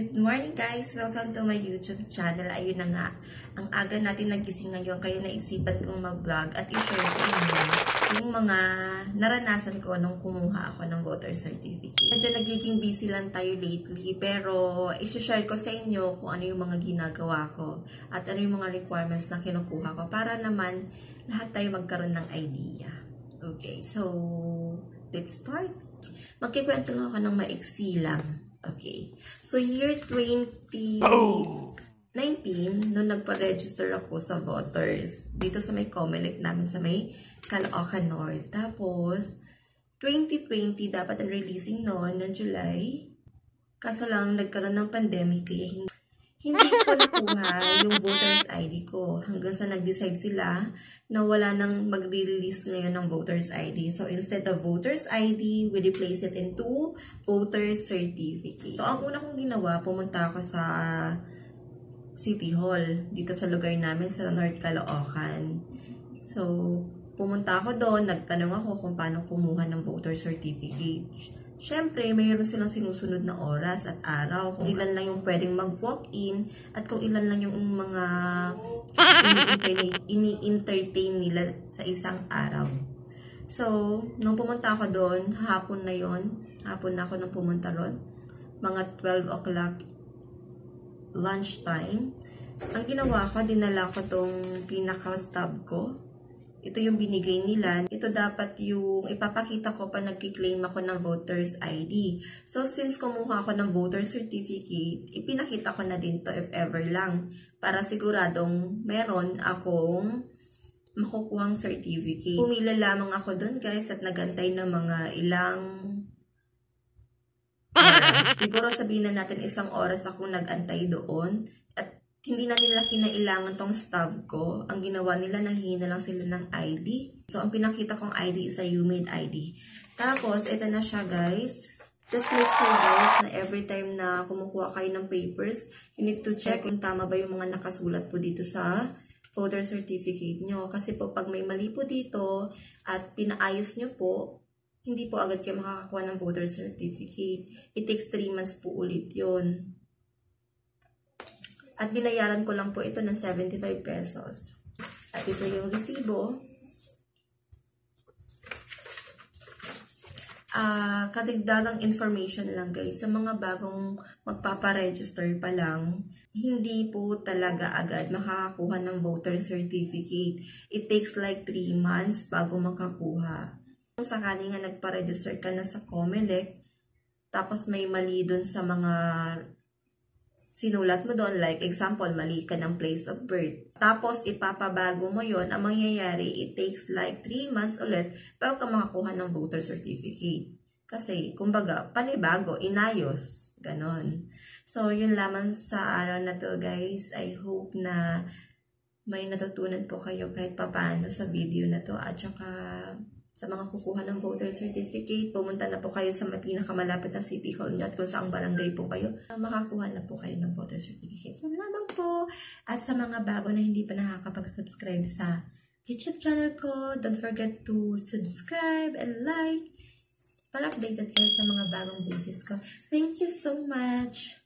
Good morning guys! Welcome to my YouTube channel. Ayun na nga, ang aga natin nagising ngayon kaya naisipan kong mag-vlog at i-share sa inyo yung mga naranasan ko nung kumuha ako ng voter certificate. Medyo nagiging busy lang tayo lately pero i-share ko sa inyo kung ano yung mga ginagawa ko at ano yung mga requirements na kinukuha ko para naman lahat tayo magkaroon ng idea. Okay, so let's start. Magkikwento lang ako ng maiksi lang. Okay. So, year 2019, nung nagpa-register ako sa voters, dito sa may Comelec namin sa may Caloocan North. Tapos, 2020, dapat ang releasing noon, ng July. Kaso lang, nagkaroon ng pandemic, kaya hindi ko nakuha yung voters ID ko. Hanggang sa nag-decide sila na wala nang mag-release ngayon ng voters ID. So, instead of voters ID, we replace it into voters certificate. So, ang una kong ginawa, pumunta ako sa City Hall, dito sa lugar namin sa North Caloocan. So, pumunta ako doon, nagtanong ako kung paano kumuha ng voter certificate. Siyempre, mayroon silang sinusunod na oras at araw, kung ilan lang yung pwedeng mag-walk-in at kung ilan lang yung mga ini-entertain nila sa isang araw. So, nung pumunta ako doon, hapon na ako nung pumunta ron, mga 12 o'clock lunchtime. Ang ginawa ko, dinala ko tong pinaka-stub ko. Ito yung binigay nila. Ito dapat yung ipapakita ko pa nagki-claim ako ng voters ID. So, since kumuha ako ng voter certificate, ipinakita ko na din to if ever lang. Para siguradong meron akong makukuhang certificate. Pumila lamang ako doon guys at nagantay ng mga ilang oras. Siguro sabihin na natin 1 oras akong nagantay doon. Hindi na nila kinailangan tong stub ko. Ang ginawa nila, nanghihingi na lang sila ng ID. So, ang pinakita kong ID is a UMaid ID. Tapos, ito na siya guys. Just make sure guys na every time na kumukuha kayo ng papers, you need to check kung tama ba yung mga nakasulat po dito sa voter certificate nyo. Kasi po, pag may mali po dito at pinaayos nyo po, hindi po agad kayo makakakuha ng voter certificate. It takes 3 months po ulit yun. At binayaran ko lang po ito ng 75 pesos. At ito yung resibo. Kadigdagang information lang guys. Sa mga bagong magpaparegister pa lang, hindi po talaga agad makakakuha ng voter certificate. It takes like 3 months bago makakuha. Kung sakali nga nagparegister ka na sa Comelec, tapos may mali dun sa mga sinulat mo doon, like example, mali ka ng place of birth. Tapos, ipapabago mo yon, ang mangyayari, it takes like 3 months ulit bago ka makakuha ng voter certificate. Kasi, kumbaga, panibago, inayos, ganon. So, yun lamang sa araw na to, guys. I hope na may natutunan po kayo kahit papaano sa video na to. At saka, sa mga kukuha ng voter certificate, pumunta na po kayo sa pinakamalapit na City Hall nyo at kung saang barangay po kayo, makakuha na po kayo ng voter certificate. Yan lamang po. At sa mga bago na hindi pa nakakapag-subscribe sa YouTube channel ko, don't forget to subscribe and like para updated kayo sa mga bagong videos ko. Thank you so much!